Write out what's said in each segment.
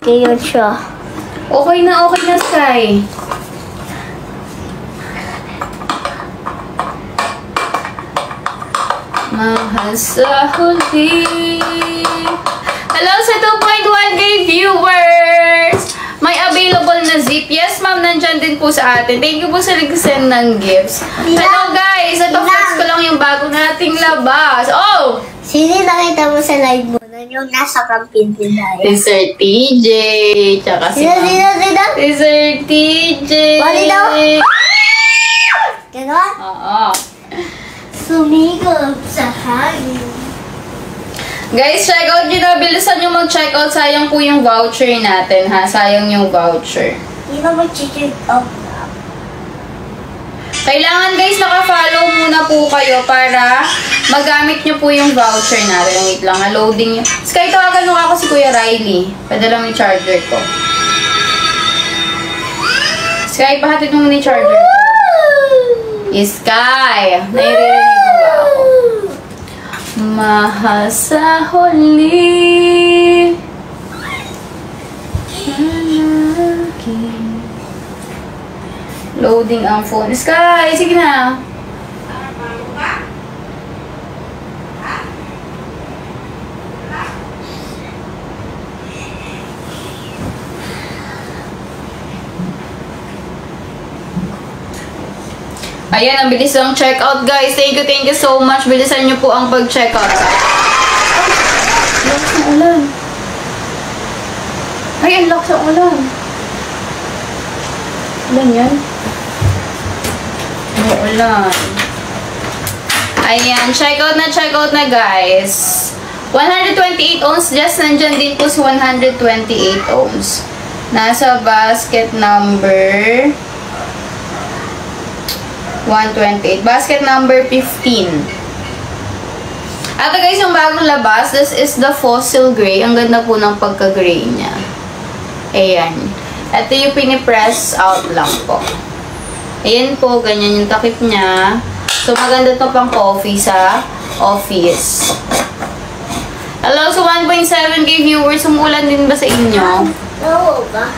Okay yun siya. Okay na, Sky. Mahal sa huli. Hello sa 2.1k viewers! May available na zip. Yes, ma'am, nandyan din po sa atin. Thank you po sa nag-send ng gifts. Hello, guys! Ito, flex ko lang yung bago nating labas. Oh! Sino nakita mo sa live mo nun? Yung nasa camping din na Si Sir TJ. Tsaka si Si Sir TJ. Bali daw? Ganon? Oo. Sumigop sa hangin. Guys, check out nyo na. Bilisan nyo mag-check out. Sayang po yung voucher natin, ha? Sayang yung voucher. Hindi na mag-check out na. Kailangan, guys, naka-follow muna po kayo para magamit nyo po yung voucher natin. Wait lang, loading nyo. Sky, tawagan mo ako si Kuya Riley. Padala mo yung charger ko. Sky, pahatid mo muna yung charger ko. Sky! Nairirinig mo ba ako? Mahal sa huli. Loading ang phone. Sky, sige na. Ayan, ang bilis ng checkout, guys. Thank you so much. Bilisan nyo po ang pag-checkout. Ang lakas ng ulan. Ay, ang lakas ng ulan. Ulan yan? Ulan. Ayan, checkout na, guys. 128 ounce. Just nandyan din po si 128 ounce. Nasa basket number 128. Basket number 15. Ito guys, yung bagong labas. This is the fossil gray. Ang ganda po ng pagka-gray niya. Ayan. Ito yung pinipress out lang po. Ayan po, ganyan yung takip niya. So, maganda to pang coffee sa office. Hello, so 1.7k viewers. Umulan din ba sa inyo? Oo ba?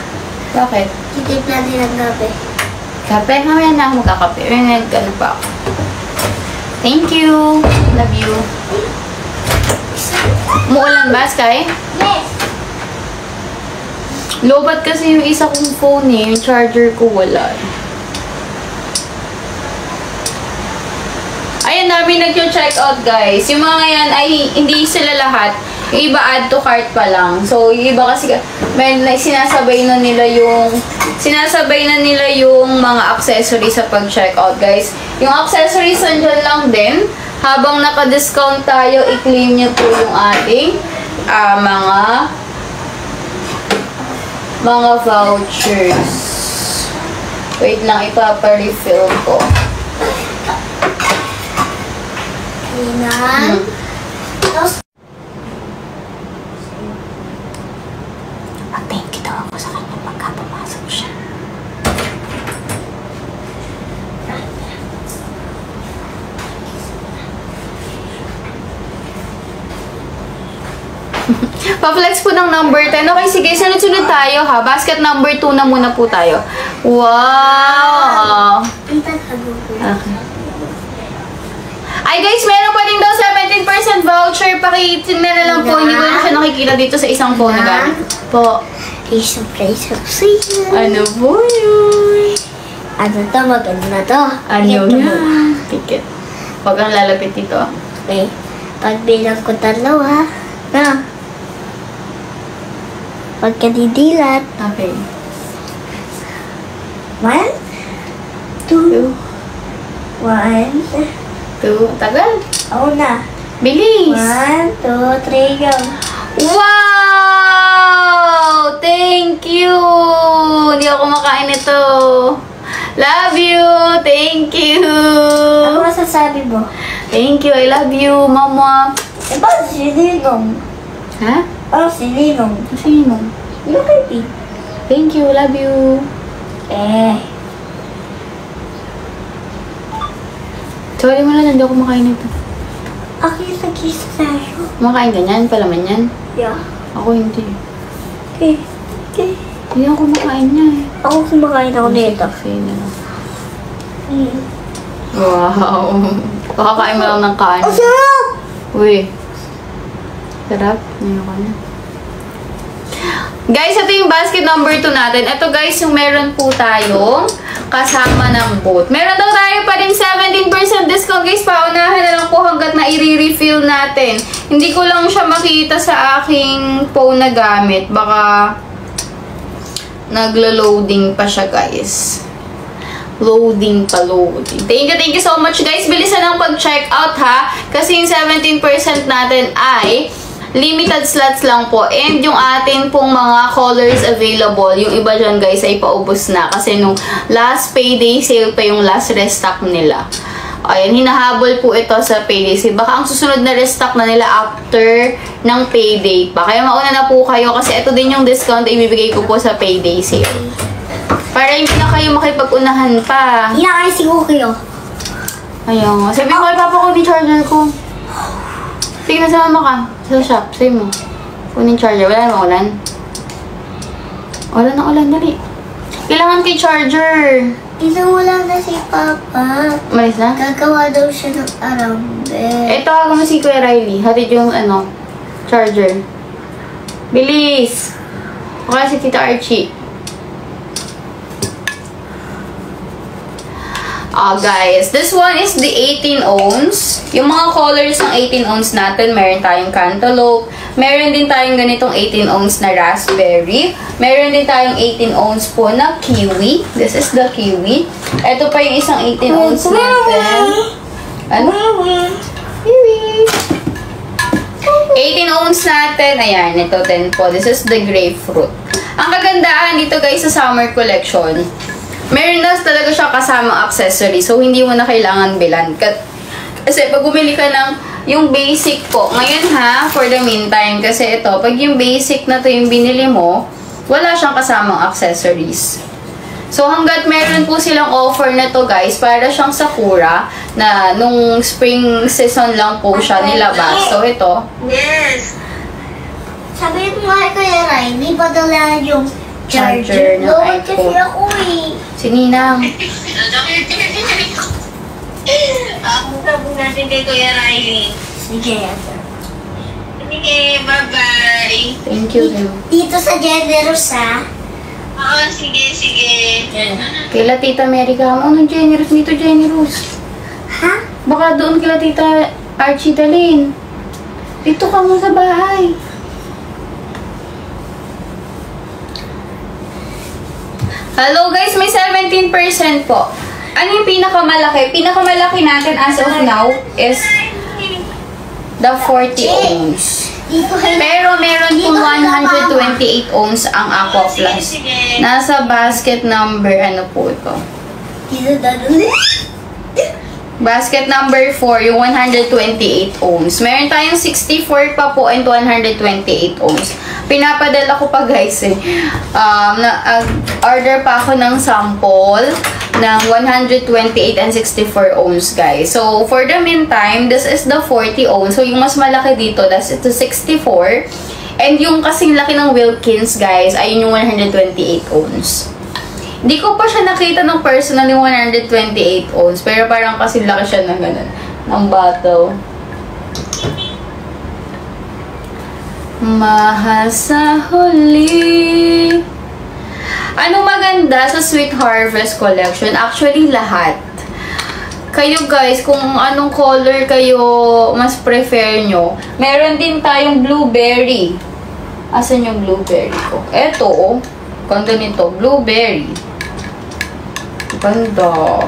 Bakit? Titipla din ang gabi. Kape? Mamaya na ako magkakape. Ano pa ako. Thank you. Love you. Umuulan ba, Sky? Yes! Lobat kasi yung isa kong phone eh. Yung charger ko wala. Ayan, dami nag-check out, guys. Yung mga yan ay hindi sila lahat. Yung iba add to cart pa lang. So, yung iba kasi may sinasabay na nila yung mga accessories sa pag-checkout, guys. Yung accessories nandyan lang din. Habang naka-discount tayo, i-claim nyo po yung ating mga vouchers. Wait lang, ipapa-refill ko. Inan. Mag-thank you daw ako sa kanya pagka pumasok siya. Pa-flex po ng number 10. Okay, sige. Sunod-sunod tayo, ha? Basket number 2 na muna po tayo. Wow! Okay. Ay, guys, meron pa din daw 17% voucher. Pakitingnan na lang po. Hindi ko na siya nakikita dito sa isang phone na gamit po. Surprise of sale. Ano po yun? Ano to? Maganda to. Ano yan? Ticket. Huwag kang lalapit dito. Okay. Pagbilang ko 3, ha? Na. Pagkadidilat. Okay. 1, 2, 1, 2. Tagal. Oo na. Bilis. 1, 2, 3, go. Wow! Thank you! Hindi ako makain ito. Love you! Thank you! Ano masasabi mo? Thank you. I love you, Mama. Eh, bakit si Ninong? Ha? Parang si Ninong. Sino? Yung baby. Thank you. Love you. Sorry mo na, hindi ako makain ito. Ako yung nag-isa tayo. Makain ka niyan? Palaman yan? Yeah. Ako hindi. Okay. Hindi ako kumakain niya eh. Ako kumakain ako nito. Wow. Kakakain mo lang ng kanin. Ang sarap! Uy. Sarap. Ngayon ko na. Guys, ito yung basket number 2 natin. Ito guys, yung meron po tayong kasama ng boat. Meron daw tayo pa rin 17% discount guys. Paunahan na lang po hanggat na i-refill natin. Hindi ko lang siya makita sa aking phone na gamit. Baka naglo-loading pa siya guys. Loading pa, loading. Thank you so much guys. Bilisan ang pag-check out ha. Kasi yung 17% natin ay limited slots lang po. And yung atin pong mga colors available, yung iba dyan guys ay paubos na. Kasi nung last payday sale pa yung last restock nila. Ayan, hinahabol po ito sa payday sale. Baka ang susunod na restock na nila after ng payday pa. Kaya mauna na po kayo kasi ito din yung discount na ibibigay ko po sa payday sale. Para hindi na kayo makipag-unahan pa. Inakaisi ko kayo. Ayun. Sabi ko kay papa ko yung charger ko. Sige na, sama ka. Sa shop. Sabi mo. Kunin charger. Wala na ulan. Ulan na ulan. Dali. Kailangan kay charger. Dito wala na si Papa. Malis na? Gagawa daw siya ng arambe. Ito ako mo si Kuya Riley. Hatid yung charger. Bilis! Okay si Tita Archie. Guys, this one is the 18 ounce. Yung mga colors ng 18 ounce natin, meron tayong cantaloupe. Meron din tayong ganitong 18 ounce na raspberry. Meron din tayong 18 ounce po na kiwi. This is the kiwi. Ito pa yung isang 18 ounce natin. Ano? Kiwi. 18 ounce natin. Ayan, ito din po. This is the grapefruit. Ang kagandahan dito guys sa summer collection, meron na talaga siya kasamang accessory. So, hindi mo na kailangan bilan. Kasi pag bumili ka ng yung basic po, ngayon ha, for the meantime, kasi ito, pag yung basic na to yung binili mo, wala siyang kasamang accessories. So, hanggat meron po silang offer na to guys, para siyang Sakura, na nung spring season lang po siya nilabas. So, ito. Yes! Sabi mo nga kay Riley, padala yung Charger ng Load iPhone. kasi ako eh. Si Ninang. Sabog natin kay Kuya Riley. Sige. Sige, bye-bye. Thank you. Dito sa Generous ha. Oo, sige, sige. Kila Tita Mary ka mo. Anong generous dito, generous? Ha? Baka doon kila Tita Archie dalhin. Dito ka mo sa bahay. Hello guys, may 17% po. Ano yung pinakamalaki? Pinakamalaki natin as of now is the 40 ounce. Pero meron pong 128 ounce ang Aqua Plus. Nasa basket number, ano po ito? Dito dadali. Basket number 4, yung 128 ohms. Meron tayong 64 pa po and 128 ohms. Pinapadala ko pa guys eh. Order pa ako ng sample ng 128 and 64 ohms guys. So, for the meantime, this is the 40 ohms. So, yung mas malaki dito, that's ito 64. And yung kasing laki ng Wilkins guys, ay yung 128 ohms. Hindi ko pa siya nakita ng personal yung 128 ounce. Pero parang kasi laki siya ng ganun. Ng bottle. Mahal sa huli. Ano maganda sa Sweet Harvest Collection? Actually, lahat. Kayo guys, kung anong color kayo mas prefer nyo. Meron din tayong blueberry. Asan yung blueberry ko? Eto, oh. Ganda nito. Blueberry. Ganda.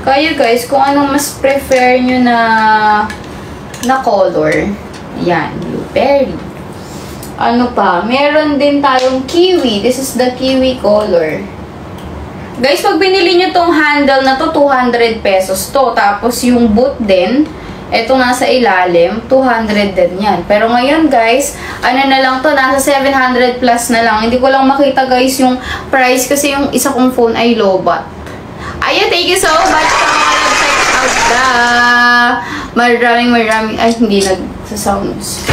Kayo guys, kung anong mas prefer nyo na color. Yan, blueberry. Ano pa? Meron din tayong kiwi. This is the kiwi color. Guys, pag binili nyo tong handle na to, 200 pesos to. Tapos yung boot din, eto nasa ilalim, 200 din yan. Pero ngayon guys, ano na lang to, nasa 700 plus na lang. Hindi ko lang makita guys yung price kasi yung isa kong phone ay lowbat. Ayun, thank you so much sa mga nag-check out na. Maraming, ay hindi nagsa-sounds.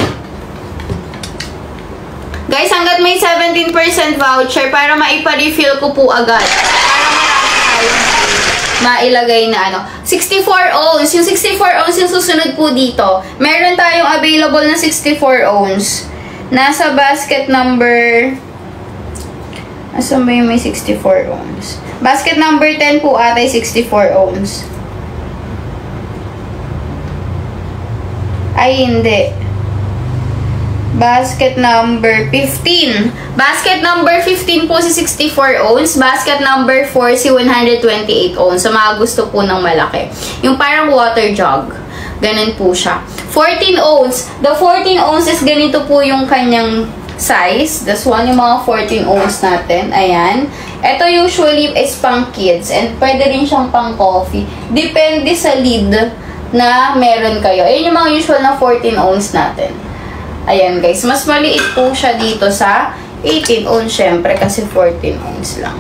Guys, hanggat may 17% voucher para maipa-refill ko po agad. Para marami tayong mailagay na ano. 64 ounce. Yung 64 ounce yung susunod po dito. Meron tayong available na 64 ounce. Nasa basket number... Asan ba yung may 64 ounce? Basket number 10 po ata 64 ounce. Ay, hindi. Basket number 15. Basket number 15 po si 64 ounce. Basket number 4 si 128 ounce. Sa mga gusto po ng malaki. Yung parang water jug. Ganun po siya. 14 ounce. The 14 ounces, ganito po yung kanyang size. This one, yung mga 14 ounce natin. Ayan. Ito usually is pang kids. And pwede rin siyang pang coffee. Depende sa lid na meron kayo. Ayan yung mga usual na 14 ounce natin. Ayan guys, mas maliit po siya dito sa 18 ounce syempre kasi 14 ounce lang.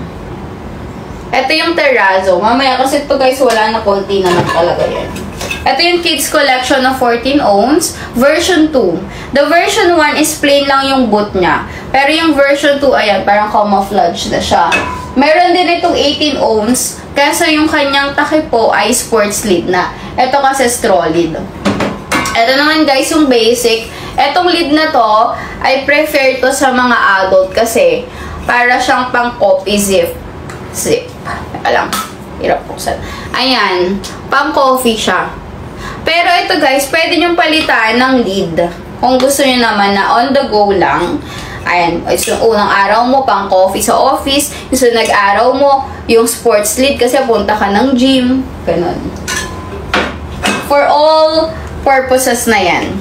Ito yung terrazzo. Mamaya kasi ito guys, wala na, konti naman talaga yan. Ito yung kids collection na 14 ounce, version 2. The version 1 is plain lang yung boot niya. Pero yung version 2, ayan, parang camouflage na siya. Meron din itong 18 ounce, kasi yung kanyang takip po ay sports lid na. Ito kasi straw lid. Ito naman guys, yung basic. Etong lid na to, I prefer to sa mga adult kasi para siyang pang coffee zip. Zip. Alam, hirap buksan. Ayan, pang coffee siya. Pero ito guys, pwede nyo palitan ng lid. Kung gusto nyo naman na on the go lang. Ayan, yung unang araw mo, pang coffee sa office. Yung sunod araw mo, yung sports lid kasi punta ka ng gym. Ganun. For all purposes na yan.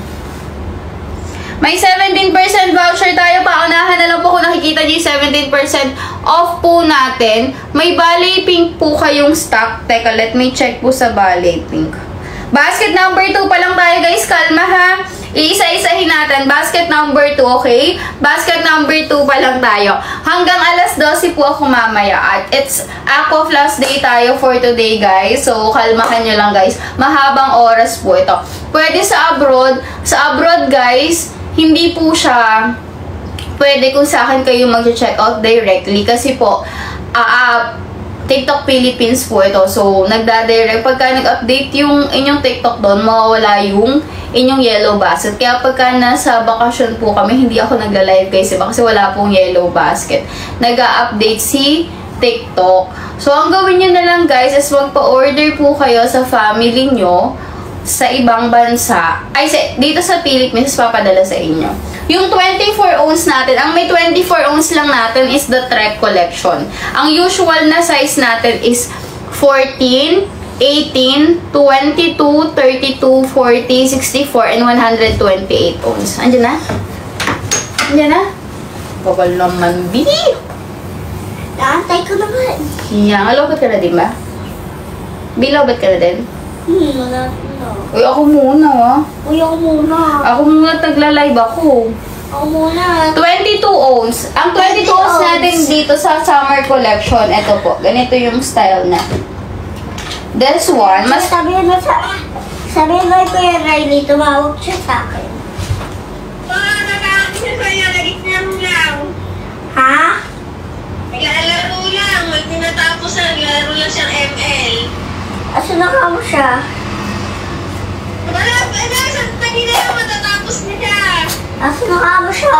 May 17% voucher tayo. Paunahan na lang po kung nakikita niyo yung 17% off po natin. May ballet pink po kayong stock. Teka, let me check po sa ballet pink. Basket number 2 pa lang tayo guys. Kalma ha. Iisa-isahin natin. Basket number 2, okay? Basket number 2 pa lang tayo. Hanggang alas 12 po ako mamaya. At it's Aqua Plus Day tayo for today, guys. So, kalmahan nyo lang, guys. Mahabang oras po ito. Pwede sa abroad. Sa abroad, guys, hindi po siya pwede kung sa akin kayo mag-check out directly. Kasi po, TikTok Philippines po ito. So, nagda-direct. Pagka nag-update yung inyong TikTok doon, mawawala yung inyong yellow basket. Kaya pagka nasa bakasyon po kami, hindi ako nagla-live guys. Kasi wala pong yellow basket. Nag-update si TikTok. So, ang gawin nyo na lang guys is magpa-order po kayo sa family nyo sa ibang bansa. Ay, dito sa Philippines, papadala sa inyo. Yung 24 ounce natin, ang may 24 ounce lang natin is the Trek collection. Ang usual na size natin is 14, 18, 22, 32, 40, 64, and 128 ounce. Andiyan na? Andiyan na? Bagal naman, Bini! Naantay ko naman. Yan, alobot ka na din ba? Bilobot ka na din? Wala na. Uy, ako muna, ah. Uy, ako muna. Ako muna, tagla-live ako. Ako muna. 22 ounce. Ang 22 ounce natin dito sa summer collection, ito po. Ganito yung style na. This one, mas... Sabihin mo kay Kuya Riley, tumawag siya sa akin. Nagkakaroon siya sa'yo, nag-exam lang. Ha? Naglalaro lang, may tinatapos na, naglalaro lang siyang ML. Aso na ka mo siya? Wala, sa tagi na lang matatapos na siya. Aso na ka mo siya?